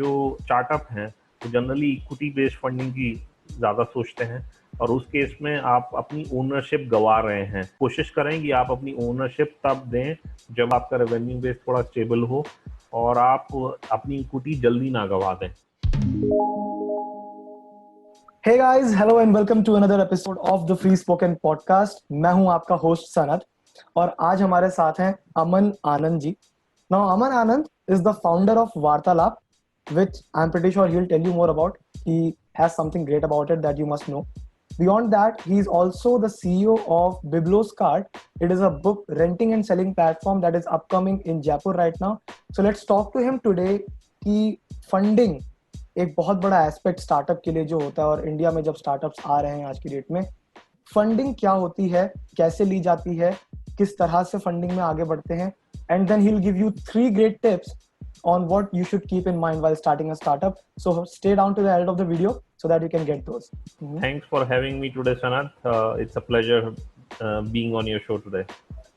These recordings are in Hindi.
जो स्टार्टअप हैं तो जनरली इक्विटी बेस्ड फंडिंग की ज़्यादा सोचते हैं, और उस केस में आप अपनी ओनरशिप गंवा रहे हैं। कोशिश करें कि आप अपनी ओनरशिप तब दें जब आपका रेवेन्यू बेस थोड़ा स्टेबल हो और आप अपनी इक्विटी जल्दी ना गंवा दें। Hey guys, hello and welcome to another episode of the Free Spoken Podcast. मैं हूं आपका होस्ट सनत और आज हमारे साथ हैं Aman Anand ji. Now Aman Anand is the founder of Vartalap, which I'm pretty sure he'll tell you more about. He has something great about it that you must know. Beyond that, he's also the CEO of Biblos Cart. It is a book renting and selling platform that is upcoming in Jaipur right now. So let's talk to him today कि फंडिंग एक बहुत बड़ा एस्पेक्ट स्टार्टअप के लिए जो होता है, और इंडिया में जब स्टार्टअप्स आ रहे हैं आज की डेट में, फंडिंग क्या होती है, कैसे ली जाती है, किस तरह से फंडिंग में आगे बढ़ते हैं, and then he will give you 3 great tips on what you should keep in mind while starting a startup. So stay down to the end of the video so that you can get those. Thanks for having me today, Sanat. It's a pleasure being on your show today.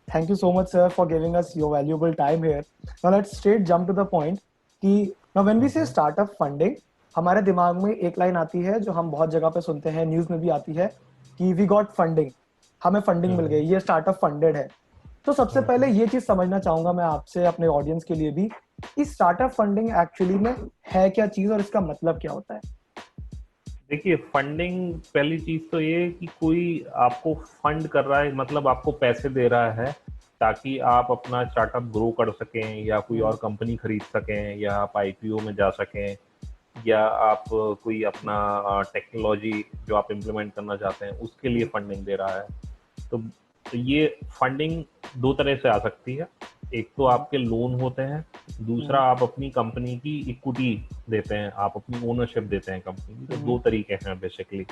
Thank you so much, sir, for giving us your valuable time here. Now let's straight jump to the point कि now when we say startup funding, हमारे दिमाग में एक लाइन आती है जो हम बहुत जगह पे सुनते हैं, न्यूज़ में भी आती है कि we got funding, हमें फंडिंग मिल गई, ये स्टार्टअप फंडेड है. तो सबसे पहले ये चीज समझना चाहूंगा मैं आपसे, अपने ऑडियंस के लिए भी, कि स्टार्टअप फंडिंग एक्चुअली में है क्या चीज और इसका मतलब क्या होता है. देखिए, फंडिंग पहली चीज तो ये कि कोई आपको फंड कर रहा है, मतलब आपको पैसे दे रहा है ताकि आप अपना स्टार्टअप ग्रो कर सकें, या कोई और कंपनी खरीद सकें, या आप आईपीओ में जा सकें, या आप कोई अपना टेक्नोलॉजी जो आप इम्प्लीमेंट करना चाहते हैं उसके लिए फंडिंग दे रहा है. तो ये फंडिंग दो तरह से आ सकती है. एक तो आपके लोन होते हैं, दूसरा आप अपनी कंपनी की इक्विटी देते हैं, आप अपनी ओनरशिप देते हैं कंपनी की. तो दो तरीके हैं बेसिकली,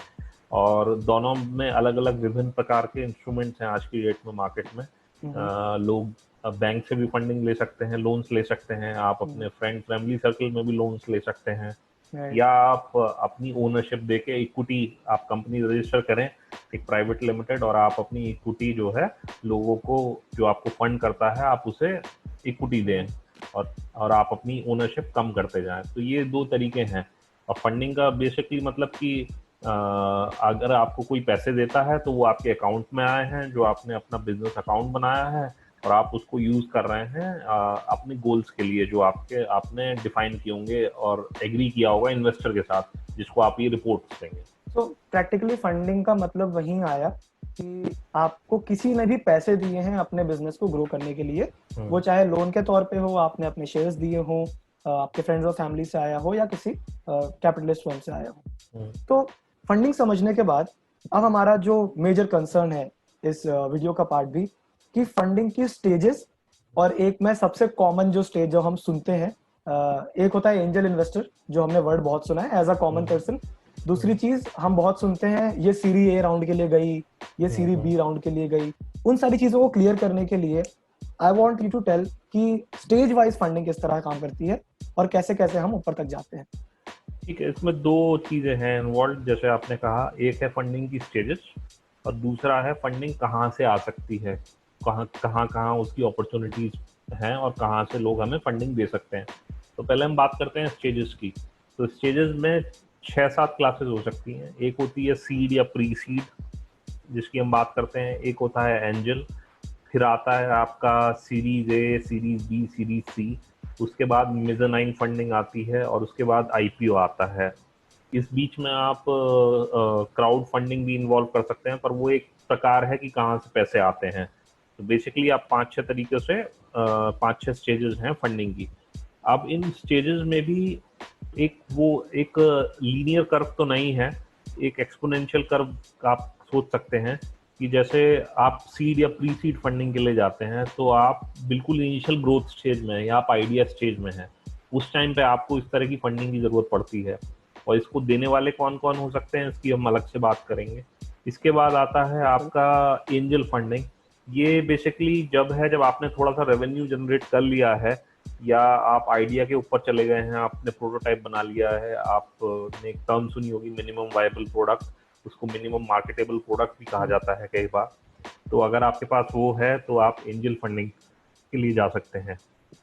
और दोनों में अलग अलग विभिन्न प्रकार के इंस्ट्रूमेंट्स हैं आज की डेट में मार्केट में. लोग बैंक से भी फंडिंग ले सकते हैं, लोन्स ले सकते हैं, आप अपने फ्रेंड फैमिली सर्कल में भी लोन्स ले सकते हैं, या आप अपनी ओनरशिप देके इक्विटी, आप कंपनी रजिस्टर करें एक प्राइवेट लिमिटेड, और आप अपनी इक्विटी जो है लोगों को, जो आपको फंड करता है, आप उसे इक्विटी दें और आप अपनी ओनरशिप कम करते जाएं. तो ये दो तरीके हैं. और फंडिंग का बेसिकली मतलब कि अगर आपको कोई पैसे देता है तो वो आपके अकाउंट में आए हैं, जो आपने अपना बिजनेस अकाउंट बनाया है, और आप उसको यूज कर रहे हैं अपने गोल्स के लिए जो आपने डिफाइन किए होंगे और एग्री किया होगा इन्वेस्टर के साथ, जिसको आप ये रिपोर्ट देंगे. तो प्रैक्टिकली फंडिंग का मतलब वही आया कि आपको किसी ने भी पैसे दिए हैं अपने बिजनेस को ग्रो करने के लिए, वो चाहे लोन के तौर पे हो, आपने अपने शेयर्स दिए हो, आपके फ्रेंड्स और फैमिली से आया हो, या किसी कैपिटलिस्ट फर्म से आया हो. तो फंडिंग समझने के बाद अब हमारा जो मेजर कंसर्न है इस वीडियो का पार्ट भी, कि फंडिंग की स्टेजेस, और एक में सबसे कॉमन जो स्टेज जो हम सुनते हैं, एक होता है एंजल इन्वेस्टर, जो हमने वर्ड बहुत सुना है एज अ कॉमन पर्सन. दूसरी चीज हम बहुत सुनते हैं, ये सीरी ए राउंड के लिए गई, ये सीरी बी राउंड के लिए गई. उन सारी चीजों को क्लियर करने के लिए I want you to tell कि स्टेज वाइज फंडिंग किस तरह काम करती है और कैसे कैसे हम ऊपर तक जाते हैं. ठीक है, इसमें दो चीजें हैं इन्वॉल्व. जैसे आपने कहा, एक है फंडिंग की स्टेजेस, और दूसरा है फंडिंग कहाँ से आ सकती है, कहाँ उसकी अपॉर्चुनिटीज हैं, और कहाँ से लोग हमें फंडिंग दे सकते हैं. तो पहले हम बात करते हैं स्टेजेस की. तो स्टेजेस में 6-7 क्लासेस हो सकती हैं. एक होती है सीड या प्री सीड, जिसकी हम बात करते हैं. एक होता है एंजल. फिर आता है आपका series A, series B, series C. उसके बाद मेजनाइन फंडिंग आती है, और उसके बाद आईपीओ आता है. इस बीच में आप क्राउड फंडिंग भी इन्वॉल्व कर सकते हैं, पर वो एक प्रकार है कि कहाँ से पैसे आते हैं. तो बेसिकली आप 5-6 तरीके से 5-6 स्टेजेस हैं फंडिंग की. अब इन स्टेजेस में भी एक लीनियर कर्व तो नहीं है, एक एक्सपोनेंशियल कर्व आप सोच सकते हैं. कि जैसे आप सीड या प्री सीड फंडिंग के लिए जाते हैं, तो आप बिल्कुल इनिशियल ग्रोथ स्टेज में हैं, या आप आइडिया स्टेज में हैं. उस टाइम पे आपको इस तरह की फंडिंग की जरूरत पड़ती है, और इसको देने वाले कौन कौन हो सकते हैं इसकी हम अलग से बात करेंगे. इसके बाद आता है आपका एंजल फंडिंग. ये बेसिकली जब आपने थोड़ा सा रेवेन्यू जनरेट कर लिया है, या आप आइडिया के ऊपर चले गए हैं, आपने प्रोटोटाइप बना लिया है, आपने एक टर्म सुनी होगी मिनिमम वायबल प्रोडक्ट, उसको मिनिमम मार्केटेबल प्रोडक्ट भी कहा जाता है कई बार. तो अगर आपके पास वो है तो आप एंजल फंडिंग के लिए जा सकते हैं.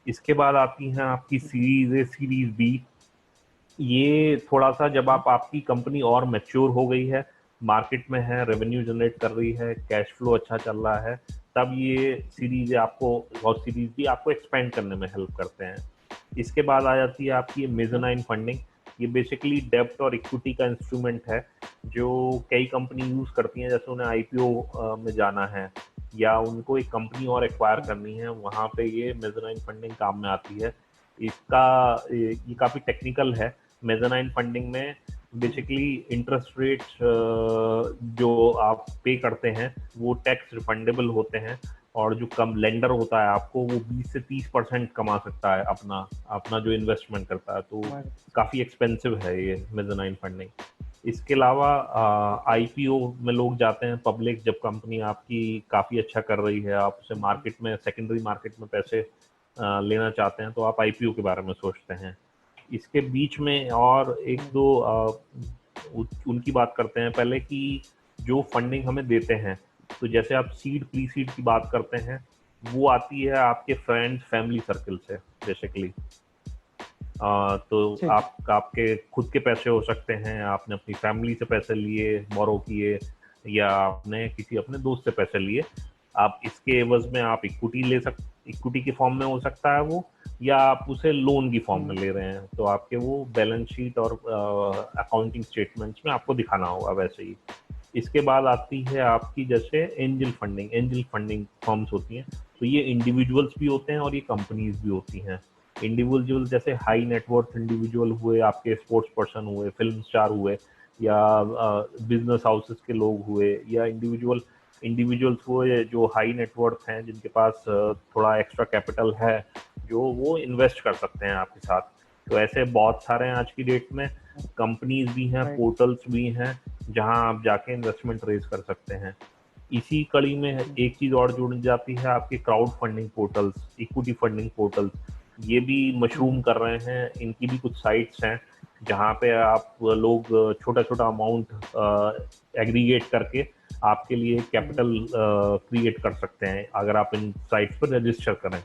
इसके बाद आती हैं आपकी सीरीज ए, सीरीज बी. ये थोड़ा सा जब आपकी कंपनी और मैच्योर हो गई है, मार्केट में है, रेवेन्यू जनरेट कर रही है, कैश फ्लो अच्छा चल रहा है, तब ये सीरीज आपको और सीरीज भी आपको एक्सपेंड करने में हेल्प करते हैं। इसके बाद आ जाती है आपकी मेजनाइन फंडिंग। ये बेसिकली डेब्ट और इक्विटी का इंस्ट्रूमेंट है जो कई कंपनी यूज करती हैं, जैसे उन्हें आईपीओ में जाना है या उनको एक कंपनी और एक्वायर करनी है, वहाँ पे ये मेजनाइन फंडिंग काम में आती है। इसका ये काफ़ी टेक्निकल है। मेजनाइन फंडिंग में बेसिकली इंटरेस्ट रेट्स जो आप पे करते हैं वो टैक्स रिफंडेबल होते हैं, और जो कम लेंडर होता है आपको वो 20 से 30% कमा सकता है अपना अपना जो इन्वेस्टमेंट करता है। तो काफ़ी एक्सपेंसिव है ये मेजनाइन फंडिंग। इसके अलावा आईपीओ में लोग जाते हैं पब्लिक, जब कंपनी आपकी काफ़ी अच्छा कर रही है, आप उसे मार्केट में सेकेंडरी मार्केट में पैसे लेना चाहते हैं, तो आप आईपीओ के बारे में सोचते हैं। इसके बीच में और एक दो उनकी बात करते हैं पहले कि जो फंडिंग हमें देते हैं, तो जैसे आप सीड प्री सीड की बात करते हैं, वो आती है आपके फ्रेंड्स फैमिली सर्कल से बेसिकली। तो आपके खुद के पैसे हो सकते हैं, आपने अपनी फैमिली से पैसे लिए, बोरो किए, या आपने किसी अपने दोस्त से पैसे लिए। आप इसके एवज में आप इक्विटी ले इक्विटी के फॉर्म में हो सकता है वो, या आप उसे लोन की फॉर्म में ले रहे हैं, तो आपके वो बैलेंस शीट और अकाउंटिंग स्टेटमेंट्स में आपको दिखाना होगा वैसे ही। इसके बाद आती है आपकी जैसे एंजल फंडिंग फर्म्स होती हैं। तो ये इंडिविजुअल्स भी होते हैं और ये कंपनीज भी होती हैं। इंडिविजुअल जैसे हाई नेटवर्थ इंडिविजुअल हुए, आपके स्पोर्ट्स पर्सन हुए, फिल्म स्टार हुए, या बिजनेस हाउसेस के लोग हुए, या इंडिविजुअल्स हुए जो हाई नेटवर्थ हैं, जिनके पास थोड़ा एक्स्ट्रा कैपिटल है, जो वो इन्वेस्ट कर सकते हैं आपके साथ। तो ऐसे बहुत सारे हैं आज की डेट में। कंपनीज भी हैं, पोर्टल्स भी हैं, जहां आप जाके इन्वेस्टमेंट रेज कर सकते हैं। इसी कड़ी में एक चीज और जुड़ जाती है, आपके crowd funding portals, equity funding portals. ये भी मशरूम कर रहे हैं। इनकी भी कुछ साइट्स हैं जहाँ पे आप लोग छोटा छोटा अमाउंट एग्रीगेट करके आपके लिए कैपिटल क्रिएट कर सकते हैं, अगर आप इन साइट्स पर रजिस्टर करें।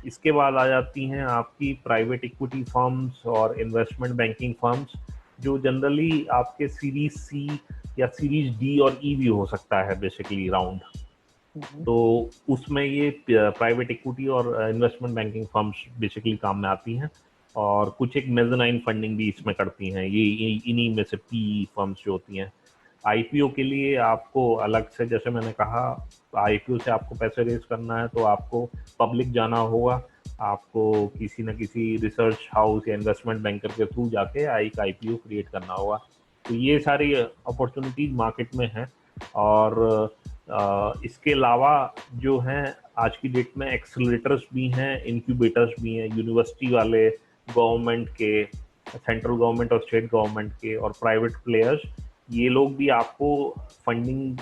इसके बाद आ जाती हैं आपकी प्राइवेट इक्विटी फर्म्स और इन्वेस्टमेंट बैंकिंग फर्म्स, जो जनरली आपके सीरीज सी या सीरीज डी और ई भी हो सकता है बेसिकली राउंड। तो उसमें ये प्राइवेट इक्विटी और इन्वेस्टमेंट बैंकिंग फर्म्स बेसिकली काम में आती हैं, और कुछ एक मेजनाइन फंडिंग भी इसमें करती हैं। ये इन्हीं में से पी फर्म्स जो होती हैं। आईपीओ के लिए आपको अलग से, जैसे मैंने कहा, आईपीओ से आपको पैसे रेज करना है तो आपको पब्लिक जाना होगा, आपको किसी न किसी रिसर्च हाउस या इन्वेस्टमेंट बैंकर के थ्रू जाके एक आईपीओ क्रिएट करना होगा। तो ये सारी अपॉर्चुनिटीज मार्केट में हैं। और इसके अलावा जो हैं आज की डेट में एक्सेलरेटर्स भी हैं, इंक्यूबेटर्स भी हैं, यूनिवर्सिटी वाले, गवर्नमेंट के, सेंट्रल गवर्नमेंट और स्टेट गवर्नमेंट के, और प्राइवेट प्लेयर्स, ये लोग भी आपको फंडिंग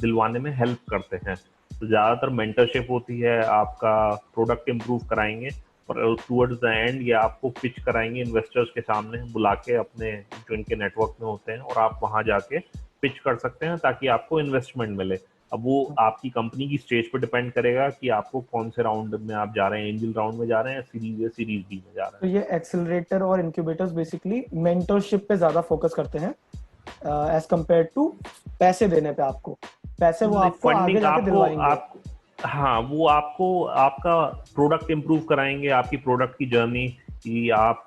दिलवाने में हेल्प करते हैं। तो ज़्यादातर मेंटरशिप होती है, आपका प्रोडक्ट इम्प्रूव कराएंगे, और टूवर्ड्स द एंड ये आपको पिच कराएंगे इन्वेस्टर्स के सामने बुला के, अपने जो इनके नेटवर्क में होते हैं, और आप वहाँ जाके पिच कर सकते हैं ताकि आपको इन्वेस्टमेंट मिले। अब वो आपकी कंपनी की स्टेज पर डिपेंड करेगा कि आपको कौन से राउंड में आप जा रहे हैं, एंजल राउंड में जा रहे हैं, सीरीज या सीरीज बी में जा रहे हैं। तो ये एक्सेलरेटर और इंक्यूबेटर्स बेसिकली मेंटरशिप पे ज्यादा फोकस करते हैं एज कंपेयर टू पैसे देने पे। आपको पैसे वो आपको आगे जाके दिलवाएंगे। हाँ, वो आपको आपका प्रोडक्ट इम्प्रूव कराएंगे, आपकी प्रोडक्ट की जर्नी, कि आप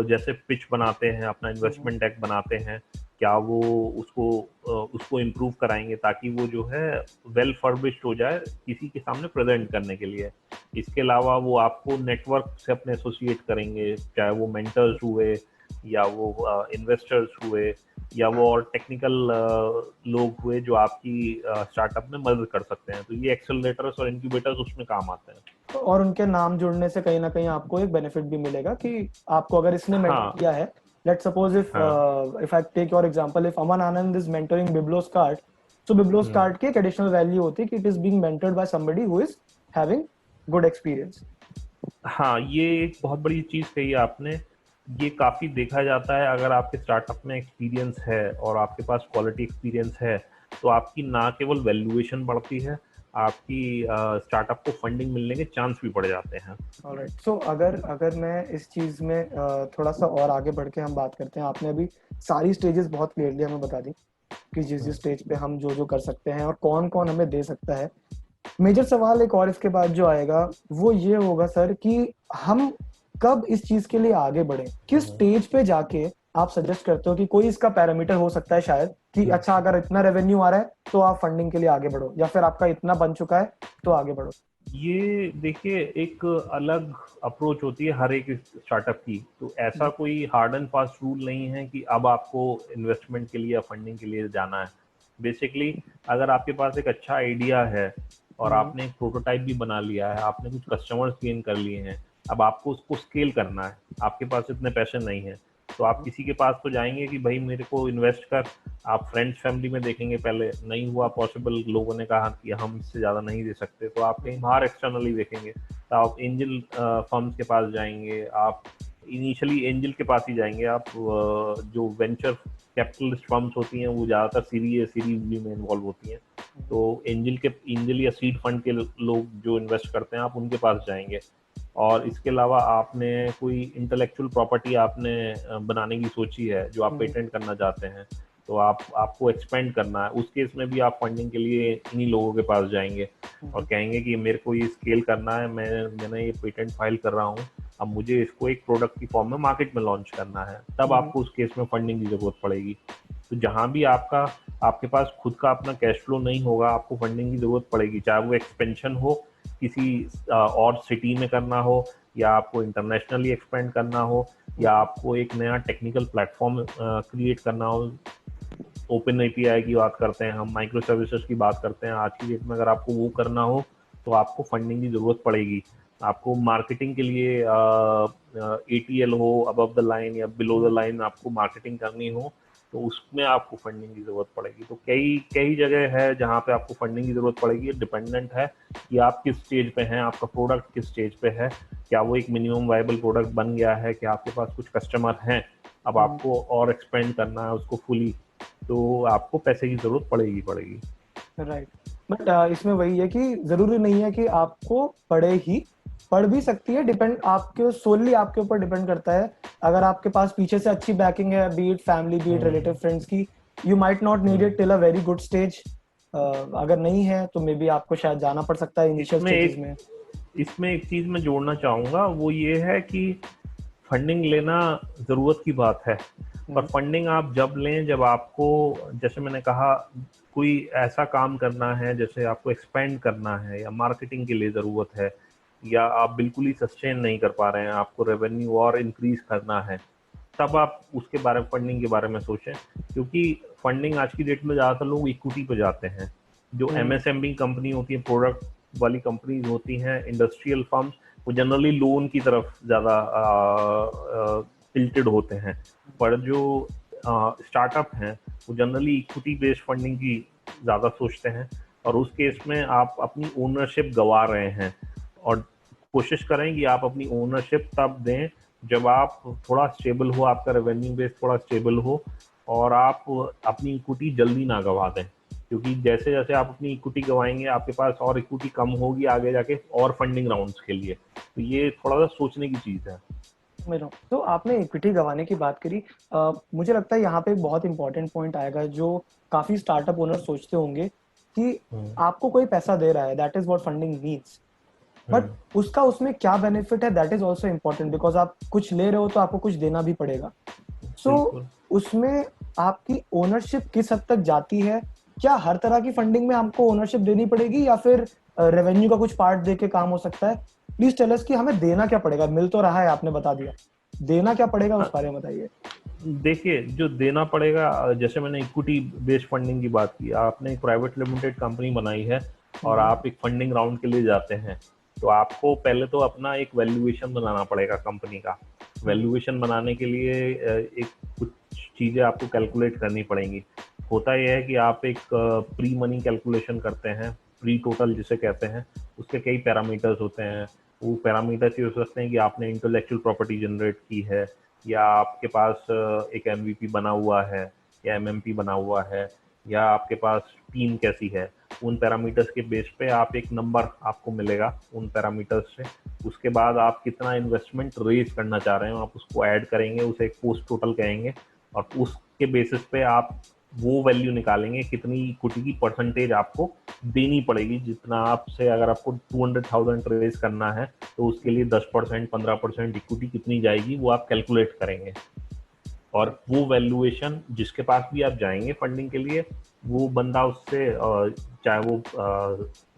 जैसे पिच बनाते हैं, अपना इन्वेस्टमेंट डेक बनाते हैं, क्या वो उसको इम्प्रूव कराएंगे ताकि वो जो है वेल फर्बिश्ड हो जाए किसी के सामने प्रेजेंट करने के लिए। इसके अलावा वो आपको नेटवर्क से अपने एसोसिएट करेंगे, चाहे वो मेंटर्स हुए, या वो इन्वेस्टर्स हुए, या वो और टेक्निकल लोग हुए जो आपकी स्टार्टअप में मदद कर सकते हैं। तो ये एक्सेलरेटर्स और इंक्यूबेटर्स उसमें काम आते हैं। और उनके नाम जुड़ने से कहीं ना कहीं आपको एक बेनिफिट भी मिलेगा कि आपको अगर इसने मेंटर किया है, let's suppose if I take your example, if Aman Anand is mentoring Biblioscart, so Biblioscart की एक additional value होती है कि it is being mentored by somebody who is having good experience. हाँ, ये एक बहुत बड़ी चीज कही आपने। ये काफी देखा जाता है, अगर आपके स्टार्टअप में एक्सपीरियंस है और आपके पास क्वालिटी एक्सपीरियंस है, तो आपकी ना केवल वैल्यूएशन बढ़ती है, आपकी स्टार्टअप को फंडिंग मिलने के चांस भी बढ़ जाते हैं। ऑलराइट, सो अगर अगर मैं इस चीज में थोड़ा सा और आगे बढ़ के हम बात करते हैं, आपने अभी सारी स्टेजेस बहुत क्लियरली हमें बता दी कि जिस जिस स्टेज पे हम जो जो कर सकते हैं और कौन कौन हमें दे सकता है। मेजर सवाल एक और इसके बाद जो आएगा वो ये होगा सर कि हम कब इस चीज के लिए आगे बढ़े, किस स्टेज पे जाके आप सजेस्ट करते हो कि कोई इसका पैरामीटर हो सकता है शायद कि अच्छा अगर इतना रेवेन्यू आ रहा है तो आप फंडिंग के लिए आगे बढ़ो, या फिर आपका इतना बन चुका है तो आगे बढ़ो। ये देखिए, एक अलग अप्रोच होती है हर एक स्टार्टअप की, तो ऐसा कोई हार्ड एंड फास्ट रूल नहीं है कि अब आपको इन्वेस्टमेंट के लिए या फंडिंग के लिए जाना है। बेसिकली अगर आपके पास एक अच्छा आइडिया है और आपने एक प्रोटोटाइप भी बना लिया है, आपने कुछ कस्टमर्स गेन कर लिए हैं, अब आपको उसको स्केल करना है, आपके पास इतने पैसे नहीं है, तो आप किसी के पास तो जाएंगे कि भाई मेरे को इन्वेस्ट कर। आप फ्रेंड्स फैमिली में देखेंगे, पहले नहीं हुआ पॉसिबल, लोगों ने कहा कि हम इससे ज़्यादा नहीं दे सकते, तो आप कहीं बाहर एक्सटर्नली देखेंगे, तो आप एंजल फर्म्स के पास जाएंगे, आप इनिशियली एंजल के पास ही जाएंगे। आप जो वेंचर कैपिटलिस्ट फर्म्स होती हैं वो ज़्यादातर सीरीज ए सीरीज बी में इन्वॉल्व होती हैं, तो एंजल या सीड फंड के लोग जो इन्वेस्ट करते हैं आप उनके पास जाएंगे। और इसके अलावा आपने कोई इंटेलेक्चुअल प्रॉपर्टी आपने बनाने की सोची है जो आप पेटेंट करना चाहते हैं, तो आपको एक्सपेंड करना है, उस केस में भी आप फंडिंग के लिए इन्हीं लोगों के पास जाएंगे और कहेंगे कि मेरे को ये स्केल करना है, मैंने ये पेटेंट फाइल कर रहा हूँ, अब मुझे इसको एक प्रोडक्ट की फॉर्म में मार्केट में लॉन्च करना है, तब आपको उस केस में फंडिंग की जरूरत पड़ेगी। तो जहां भी आपके पास खुद का अपना कैश फ्लो नहीं होगा, आपको फंडिंग की जरूरत पड़ेगी, चाहे वो एक्सपेंशन हो, किसी और सिटी में करना हो, या आपको इंटरनेशनली एक्सपेंड करना हो, या आपको एक नया टेक्निकल प्लेटफॉर्म क्रिएट करना हो। ओपन एपीआई की बात करते हैं हम, माइक्रो सर्विसेज की बात करते हैं, आज की डेट में अगर आपको वो करना हो तो आपको फंडिंग की जरूरत पड़ेगी। आपको मार्केटिंग के लिए एटीएल हो, अबव द लाइन या बिलो द लाइन आपको मार्केटिंग करनी हो, तो उसमें आपको फंडिंग की जरूरत पड़ेगी। तो कई कई जगह है जहाँ पे आपको फंडिंग की जरूरत पड़ेगी। डिपेंडेंट है कि आप किस स्टेज पे हैं, आपका प्रोडक्ट किस स्टेज पे है, क्या वो एक मिनिमम वायबल प्रोडक्ट बन गया है, क्या आपके पास कुछ कस्टमर हैं, अब आपको और एक्सपेंड करना है उसको फुली, तो आपको पैसे की जरूरत पड़ेगी। राइट, बट इसमें वही है कि जरूरी नहीं है कि आपको पढ़े ही, पढ़ भी सकती है, डिपेंड आपके सोनली आपके ऊपर डिपेंड करता है। अगर आपके पास पीछे से अच्छी बैकिंग है, be it family be it relative friends की, you might not need it till a very good stage. अगर नहीं है तो मे बी आपको शायद जाना पड़ सकता है इनिशियल स्टेजेस में। इसमें एक चीज मैं जोड़ना चाहूंगा, वो ये है कि फंडिंग लेना जरूरत की बात है, पर फंडिंग आप जब लें जब आपको, जैसे मैंने कहा, कोई ऐसा काम करना है, जैसे आपको एक्सपेंड करना है या मार्केटिंग के लिए ज़रूरत है, या आप बिल्कुल ही सस्टेन नहीं कर पा रहे हैं, आपको रेवेन्यू और इंक्रीज करना है, तब आप उसके बारे में, फंडिंग के बारे में सोचें। क्योंकि फंडिंग आज की डेट में ज़्यादातर लोग इक्विटी पे जाते हैं। जो एमएसएमई कंपनी होती है, प्रोडक्ट वाली कंपनीज होती हैं, इंडस्ट्रियल फर्म्स, वो जनरली लोन की तरफ ज़्यादा टिल्टेड होते हैं, पर जो स्टार्टअप हैं वो जनरली इक्विटी बेस्ड फंडिंग की ज़्यादा सोचते हैं, और उस केस में आप अपनी ओनरशिप गंवा रहे हैं। और कोशिश करें कि आप अपनी ओनरशिप तब दें जब आप थोड़ा स्टेबल हो, आपका रेवेन्यू बेस थोड़ा स्टेबल हो, और आप अपनी इक्विटी जल्दी ना गंवा दें, क्योंकि जैसे जैसे आप अपनी इक्विटी गंवाएंगे आपके पास और इक्विटी कम होगी आगे जाके और फंडिंग राउंड्स के लिए। तो ये थोड़ा सा सोचने की चीज़ है। तो आपने इक्विटी गंवाने की बात करी, मुझे लगता है यहाँ पे एक बहुत इंपॉर्टेंट पॉइंट आएगा जो काफी स्टार्टअप ओनर सोचते होंगे कि आपको कोई पैसा दे रहा है, that is what funding means, but उसका उसमें क्या बेनिफिट है, that is also important, because आप कुछ ले रहे हो तो आपको कुछ देना भी पड़ेगा। सो उसमें आपकी ओनरशिप किस हद तक जाती है? क्या हर तरह की फंडिंग में हमको ओनरशिप देनी पड़ेगी या फिर रेवेन्यू का कुछ पार्ट दे के काम हो सकता है? प्लीज टेल अस कि हमें देना क्या पड़ेगा, मिल तो रहा है आपने बता दिया, देना क्या पड़ेगा उस बारे में बताइए। देखिए, जो देना पड़ेगा, जैसे मैंने इक्विटी बेस्ड फंडिंग की बात की, आपने एक प्राइवेट लिमिटेड कंपनी बनाई है और आप एक फंडिंग राउंड के लिए जाते हैं, तो आपको पहले तो अपना एक वैल्यूएशन बनाना पड़ेगा कंपनी का। वैल्यूएशन बनाने के लिए एक कुछ चीज़ें आपको कैलकुलेट करनी पड़ेंगी। होता यह है कि आप एक प्री मनी कैलकुलेशन करते हैं, प्री टोटल जिसे कहते हैं, उसके कई पैरामीटर्स होते हैं। वो पैरामीटर्स ये हो सकते हैं कि आपने इंटेलेक्चुअल प्रॉपर्टी जनरेट की है, या आपके पास एक एमवीपी बना हुआ है, या एमएमपी बना हुआ है, या आपके पास टीम कैसी है। उन पैरामीटर्स के बेस पे आप एक नंबर आपको मिलेगा उन पैरामीटर्स से। उसके बाद आप कितना इन्वेस्टमेंट रेज करना चाह रहे हो आप उसको ऐड करेंगे, उसे एक पोस्ट टोटल कहेंगे, और उसके बेसिस पे आप वो वैल्यू निकालेंगे कितनी इक्विटी की परसेंटेज आपको देनी पड़ेगी। जितना आपसे अगर आपको 200,000 रेज करना है तो उसके लिए 10% 15% इक्विटी कितनी जाएगी वो आप कैलकुलेट करेंगे। और वो वैल्यूएशन जिसके पास भी आप जाएंगे फंडिंग के लिए, वो बंदा उससे चाहे वो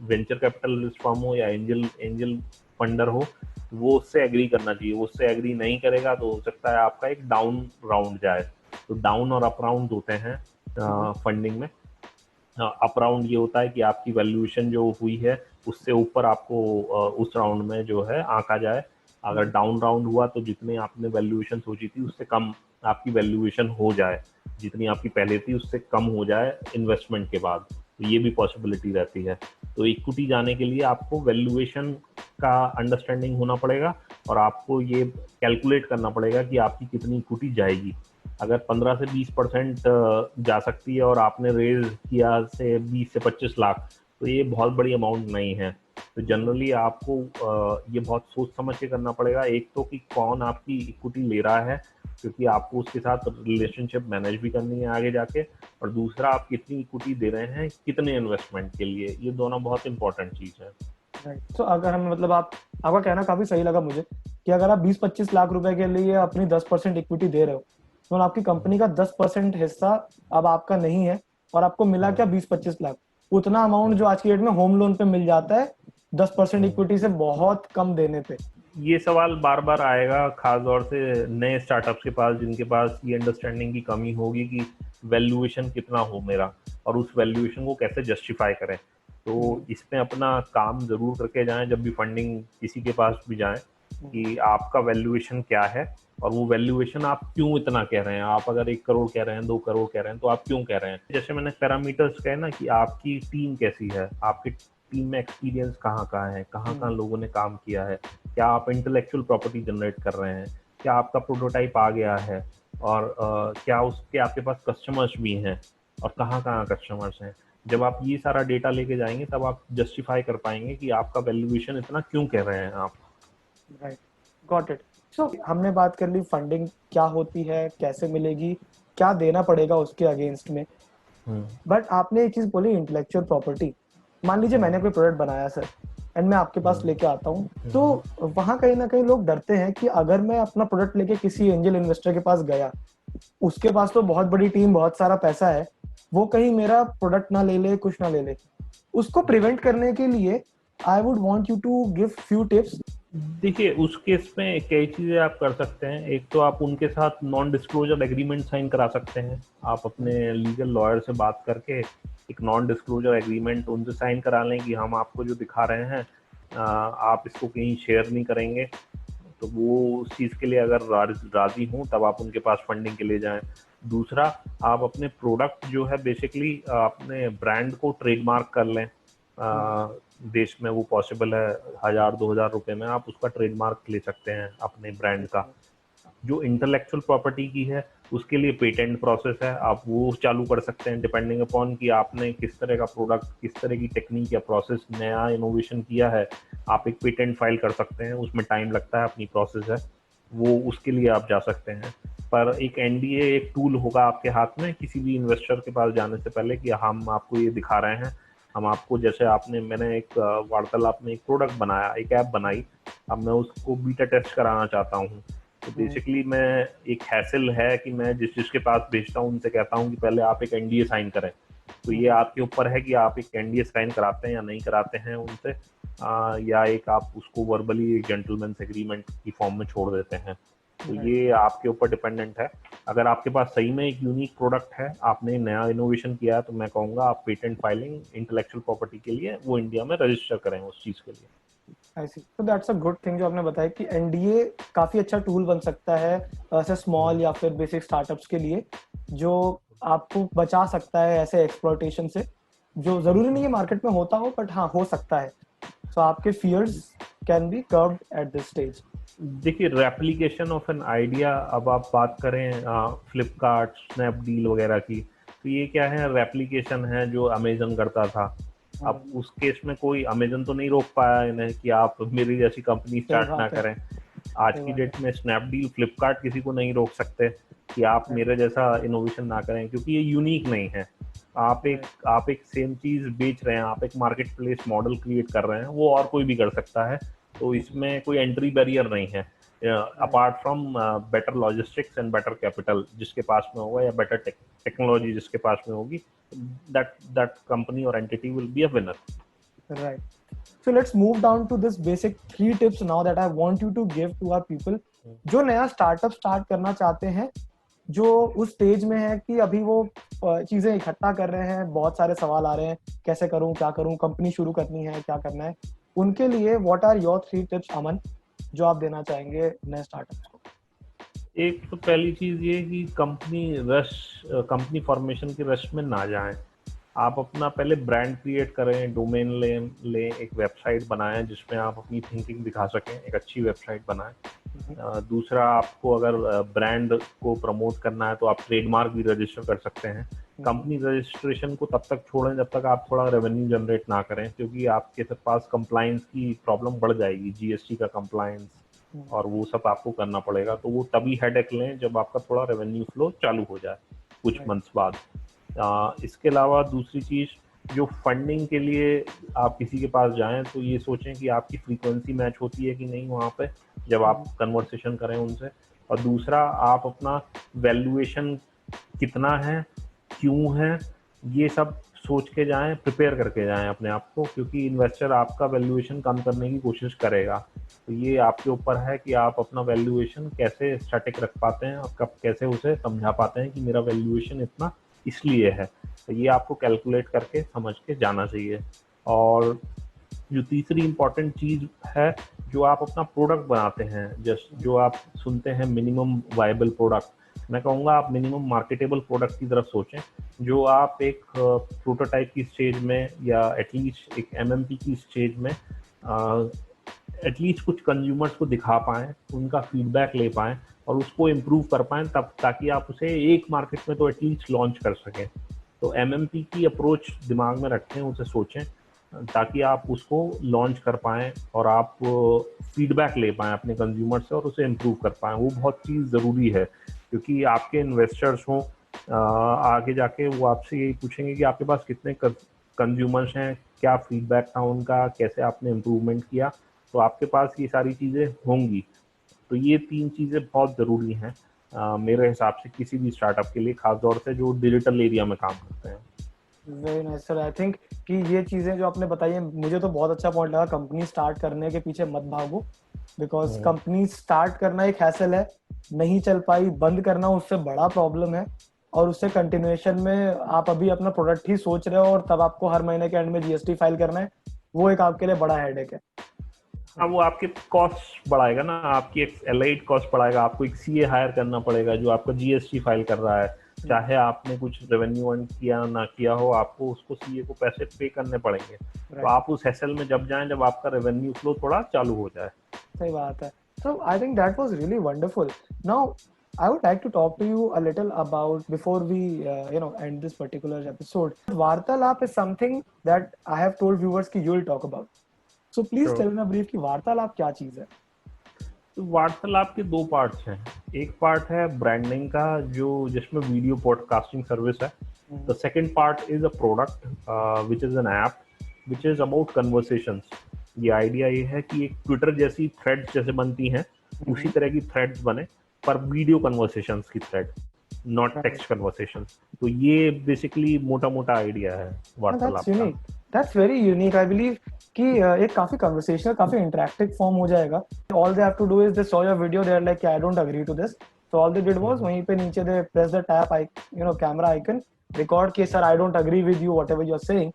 वेंचर कैपिटलिस्ट फर्म हो या एंजल एंजल फंडर हो, वो उससे एग्री करना चाहिए। वो उससे एग्री नहीं करेगा तो हो सकता है आपका एक डाउन राउंड जाए। तो डाउन और अप राउंड होते हैं फंडिंग में। अप राउंड ये होता है कि आपकी वैल्यूएशन जो हुई है उससे ऊपर आपको उस राउंड में जो है आंका जाए। अगर डाउन राउंड हुआ तो जितने आपने वैल्यूएशन सोची थी उससे कम आपकी वैल्यूएशन हो जाए, जितनी आपकी पहले थी उससे कम हो जाए इन्वेस्टमेंट के बाद, तो ये भी पॉसिबिलिटी रहती है। तो इक्विटी जाने के लिए आपको वैल्यूएशन का अंडरस्टैंडिंग होना पड़ेगा और आपको ये कैलकुलेट करना पड़ेगा कि आपकी कितनी इक्विटी जाएगी। अगर 15 से 20% जा सकती है और आपने रेज किया से 20 से 25 लाख, तो ये बहुत बड़ी अमाउंट नहीं है। तो जनरली आपको ये बहुत सोच समझ के करना पड़ेगा। एक तो कि कौन आपकी इक्विटी ले रहा है, क्योंकि आपको उसके साथ रिलेशनशिप मैनेज भी करनी है आगे जाके, और दूसरा आप कितनी इक्विटी दे रहे हैं कितने इन्वेस्टमेंट के लिए, ये दोनों बहुत इंपॉर्टेंट चीज है। राइट। तो अगर हम मतलब आपका कहना काफी सही लगा मुझे कि अगर आप 20-25 लाख रुपए के लिए अपनी 10% इक्विटी दे रहे हो तो आपकी कंपनी का 10% हिस्सा अब आपका नहीं है और आपको मिला क्या 20-25 लाख, उतना अमाउंट जो आज की डेट में होम लोन पे मिल जाता है 10% इक्विटी से बहुत कम देने पे। ये सवाल बार बार आएगा, खास तौर से नए स्टार्टअप्स के पास, जिनके पास ये अंडरस्टैंडिंग की कमी होगी कि वैल्यूएशन कितना हो मेरा और उस वैल्यूएशन को कैसे जस्टिफाई करें। तो इसमें अपना काम जरूर करके जाएं जब भी फंडिंग किसी के पास भी जाएं, कि आपका वैल्यूएशन क्या है और वो वैल्यूएशन आप क्यों इतना कह रहे हैं। आप अगर 1 करोड़ कह रहे हैं, 2 करोड़ कह रहे हैं, तो आप क्यों कह रहे हैं। जैसे मैंने पैरामीटर्स कहे ना कि आपकी टीम कैसी है, आपकी टीम में एक्सपीरियंस कहाँ कहाँ है, कहाँ कहाँ लोगों ने काम किया है, क्या आप इंटेलेक्चुअल प्रॉपर्टी जनरेट कर रहे हैं, क्या आपका प्रोटोटाइप आ गया है, और क्या उसके आपके पास कस्टमर्स भी हैं और कहाँ कहाँ कस्टमर्स हैं। जब आप ये सारा डेटा लेके जाएंगे तब आप जस्टिफाई कर पाएंगे कि आपका वैल्यूएशन इतना क्यों कह रहे हैं आप। Right, got it. सो हमने बात कर ली फंडिंग क्या होती है, कैसे मिलेगी, क्या देना पड़ेगा उसके अगेंस्ट में। बट आपने एक चीज बोली इंटेलेक्चुअल प्रॉपर्टी। मान लीजिए मैंने कोई प्रोडक्ट बनाया सर एंड मैं आपके पास लेके आता हूँ, तो वहां कहीं ना कहीं लोग डरते हैं कि अगर मैं अपना प्रोडक्ट लेके किसी एंजल इन्वेस्टर के पास गया, उसके पास तो बहुत बड़ी टीम बहुत सारा पैसा है, वो कहीं मेरा प्रोडक्ट ना ले ले, कुछ ना ले ले। उसको प्रिवेंट करने के लिए I would want you to give few tips. देखिए, उस केस में कई चीज़ें आप कर सकते हैं। एक तो आप उनके साथ नॉन डिस्क्लोजर एग्रीमेंट साइन करा सकते हैं। आप अपने लीगल लॉयर से बात करके एक नॉन डिस्क्लोजर एग्रीमेंट उनसे साइन करा लें कि हम आपको जो दिखा रहे हैं आप इसको कहीं शेयर नहीं करेंगे। तो वो उस चीज़ के लिए अगर राज़ी हूँ तब आप उनके पास फंडिंग के लिए जाएं। दूसरा, आप अपने प्रोडक्ट जो है बेसिकली अपने ब्रांड को ट्रेडमार्क कर लें। देश में वो पॉसिबल है, 1,000-2,000 रुपए में आप उसका ट्रेडमार्क ले सकते हैं अपने ब्रांड का। जो इंटेलेक्चुअल प्रॉपर्टी की है उसके लिए पेटेंट प्रोसेस है, आप वो चालू कर सकते हैं डिपेंडिंग अपॉन कि आपने किस तरह का प्रोडक्ट, किस तरह की टेक्निक या प्रोसेस नया इनोवेशन किया है। आप एक पेटेंट फाइल कर सकते हैं, उसमें टाइम लगता है, अपनी प्रोसेस है वो, उसके लिए आप जा सकते हैं। पर एक एनडीए एक टूल होगा आपके हाथ में किसी भी इन्वेस्टर के पास जाने से पहले कि हम आपको ये दिखा रहे हैं, हम आपको, जैसे मैंने एक वार्तालाप में एक प्रोडक्ट बनाया, एक ऐप बनाई, अब मैं उसको बीटा टेस्ट कराना चाहता हूँ। तो बेसिकली मैं एक हैसल है कि मैं जिसके पास भेजता हूँ उनसे कहता हूँ कि पहले आप एक एनडीए साइन करें। तो ये आपके ऊपर है कि आप एक एनडीए साइन कराते हैं या नहीं कराते हैं उनसे, या एक आप उसको वर्बली एक जेंटलमैन्स एग्रीमेंट की फॉर्म में छोड़ देते हैं। तो ये आपके ऊपर डिपेंडेंट है। अगर आपके पास सही में एक यूनिक प्रोडक्ट है, आपने नया इनोवेशन किया है, तो मैं कहूँगा आप पेटेंट फाइलिंग इंटेलेक्चुअल प्रॉपर्टी के लिए वो इंडिया में रजिस्टर करें उस चीज़ के लिए। आई सी, तो दैट्स अ गुड थिंग जो आपने बताया कि एनडीए काफी अच्छा टूल बन सकता है ऐसे स्मॉल या फिर बेसिक स्टार्टअप्स के लिए, जो आपको बचा सकता है ऐसे एक्सप्लॉयटेशन से, जो जरूरी नहीं है मार्केट में होता हो, बट हाँ हो सकता है। सो आपके fears can be curved at this stage. देखिए, रेप्लिकेशन ऑफ एन आइडिया, अब आप बात करें फ्लिपकार्ट, स्नैपडील वगैरह की, तो ये क्या है, रेप्लिकेशन है जो अमेजन करता था। अब उस केस में कोई अमेजन तो नहीं रोक पाया इन्हें कि आप मेरी जैसी कंपनी स्टार्ट ना करें। आज की डेट में स्नैपडील, फ्लिपकार्ट किसी को नहीं रोक सकते कि आप मेरे जैसा इनोवेशन ना करें, क्योंकि ये यूनिक नहीं है। आप एक सेम चीज बेच रहे हैं, आप एक मार्केट प्लेस मॉडल क्रिएट कर रहे हैं, वो और कोई भी कर सकता है। तो इसमें कोई एंट्री बैरियर नहीं है apart from better logistics and better capital जिसके पास में होगा, या बेटर टेक्नोलॉजी जिसके पास में होगी, that company or entity will be a winner. Right. So let's move down to this basic 3 tips now that I want you to give to our people जो नया स्टार्टअप स्टार्ट करना चाहते हैं, जो उस स्टेज में है कि अभी वो चीजें इकट्ठा कर रहे हैं, बहुत सारे सवाल आ रहे हैं, कैसे करूं, क्या करूं, कंपनी शुरू करनी है, क्या करना है, उनके लिए व्हाट आर योर 3 टिप्स अमन जो आप देना चाहेंगे नए स्टार्टअप्स को? एक तो पहली चीज ये कि कंपनी फॉर्मेशन के रश में ना जाएं। आप अपना पहले ब्रांड क्रिएट करें, डोमेन ले एक वेबसाइट बनाएं जिसमें आप अपनी थिंकिंग दिखा सकें, एक अच्छी वेबसाइट बनाएं। दूसरा, आपको अगर ब्रांड को प्रमोट करना है तो आप ट्रेडमार्क भी रजिस्टर कर सकते हैं। कंपनी रजिस्ट्रेशन को तब तक छोड़ें जब तक आप थोड़ा रेवेन्यू जनरेट ना करें, क्योंकि आपके पास कंप्लायंस की प्रॉब्लम बढ़ जाएगी, जीएसटी का कंप्लायंस और वो सब आपको करना पड़ेगा। तो वो तभी हेडेक लें जब आपका थोड़ा रेवेन्यू फ्लो चालू हो जाए कुछ मंथ्स बाद। इसके अलावा दूसरी चीज, जो फंडिंग के लिए आप किसी के पास जाएं तो ये सोचें कि आपकी फ्रीक्वेंसी मैच होती है कि नहीं वहाँ पे जब आप कन्वर्सेशन करें उनसे। और दूसरा, आप अपना वैल्यूएशन कितना है, क्यों है, ये सब सोच के जाएं, प्रिपेयर करके जाएं अपने आप को, क्योंकि इन्वेस्टर आपका वैल्यूएशन कम करने की कोशिश करेगा। तो ये आपके ऊपर है कि आप अपना वैल्यूएशन कैसे स्टैटिक रख पाते हैं और कब कैसे उसे समझा पाते हैं कि मेरा वैल्यूएशन इतना इसलिए है। तो ये आपको कैलकुलेट करके समझ के जाना चाहिए। और जो तीसरी इम्पॉर्टेंट चीज है, जो आप अपना प्रोडक्ट बनाते हैं, जो आप सुनते हैं मिनिमम वायबल प्रोडक्ट, मैं कहूँगा आप मिनिमम मार्केटेबल प्रोडक्ट की तरफ सोचें, जो आप एक प्रोटोटाइप की स्टेज में या एटलीस्ट एक एमएमपी की स्टेज में एटलीस्ट कुछ कंज्यूमर्स को दिखा पाएँ, उनका फीडबैक ले पाएँ और उसको इम्प्रूव कर पाएँ, तब ताकि आप उसे एक मार्केट में तो एटलीस्ट लॉन्च कर सकें। तो एमएमपी की अप्रोच दिमाग में रखें, उसे सोचें, ताकि आप उसको लॉन्च कर पाएँ और आप फीडबैक ले पाएँ अपने कंज्यूमर से और उसे इम्प्रूव कर पाएँ। वो बहुत चीज़ ज़रूरी है, क्योंकि आपके इन्वेस्टर्स हों आगे जाके वो आपसे यही पूछेंगे कि आपके पास कितने कंज्यूमर्स हैं, क्या फीडबैक था उनका, कैसे आपने इम्प्रूवमेंट किया। तो आपके पास ये सारी चीज़ें होंगी। तो ये 3 चीज़ें बहुत ज़रूरी हैं मेरे हिसाब से किसी भी स्टार्टअप के लिए, खासतौर से जो डिजिटल एरिया में काम करते हैं। Very nice sir. I think कि ये चीजें जो आपने बताई है, मुझे तो बहुत अच्छा पॉइंट लगा, कंपनी स्टार्ट करने के पीछे मत भागो, बिकॉज कंपनी स्टार्ट करना एक हैसल है, नहीं चल पाई बंद करना उससे बड़ा प्रॉब्लम है, और उससे कंटिन्यूएशन में आप अभी अपना प्रोडक्ट ही सोच रहे हो और तब आपको हर महीने के एंड में जीएसटी फाइल करना है, वो एक आपके लिए बड़ा हेडेक है। हाँ, वो आपके कॉस्ट बढ़ाएगा ना, आपकी एक एलाइड कॉस्ट बढ़ाएगा, आपको एक सीए हायर करना पड़ेगा जो आपका जीएसटी फाइल कर रहा है, चाहे आपने कुछ रेवेन्यू अर्न किया ना किया हो, आपको उसको सीए को पैसे पे करने पड़ेंगे। तो आप उस हैसल में जब जाएं जब आपका रेवेन्यू फ्लो थोड़ा चालू हो जाए। सही बात है। So I think that was really wonderful. Now I would like to talk to you a little about, before we end this particular episode, Vartalap is something that I have told viewers कि you will talk about. So please tell me brief कि वार्तालाप क्या चीज है? तो वार्तालाप के 2 पार्ट्स हैं। एक पार्ट है ब्रांडिंग का, जो जिसमें वीडियो पॉडकास्टिंग सर्विस है। The second part is a product which is an app which is about conversations. ये आइडिया ये है कि एक ट्विटर जैसी थ्रेड्स जैसे बनती हैं, उसी तरह की थ्रेड्स बने, पर वीडियो कन्वर्सेशंस की थ्रेड, नॉट टेक्स्ट कन्वर्सेशंस। तो ये बेसिकली मोटा मोटा आइडिया है वार्तालाप का। That's very unique. I believe कि एक काफी conversational, काफी interactive form हो जाएगा. All they have to do is they saw your video, they are like, I don't agree to this. So all they did was वहीं पे नीचे they press the tab, camera icon, record कि sir I don't agree with you whatever you're saying,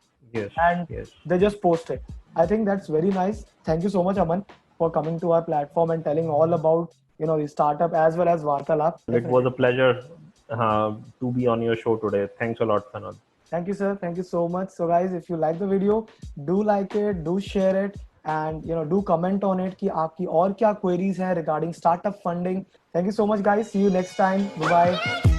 and they just post it. I think that's very nice. Thank you so much, Aman, for coming to our platform and telling all about the startup as well as Vartalap. It was a pleasure to be on your show today. Thanks a lot, Sanad. Thank you, sir. Thank you so much. So guys, if you like the video, do like it, do share it, and do comment on it कि आपकी और क्या queries हैं regarding startup funding. Thank you so much, guys. See you next time. Bye bye.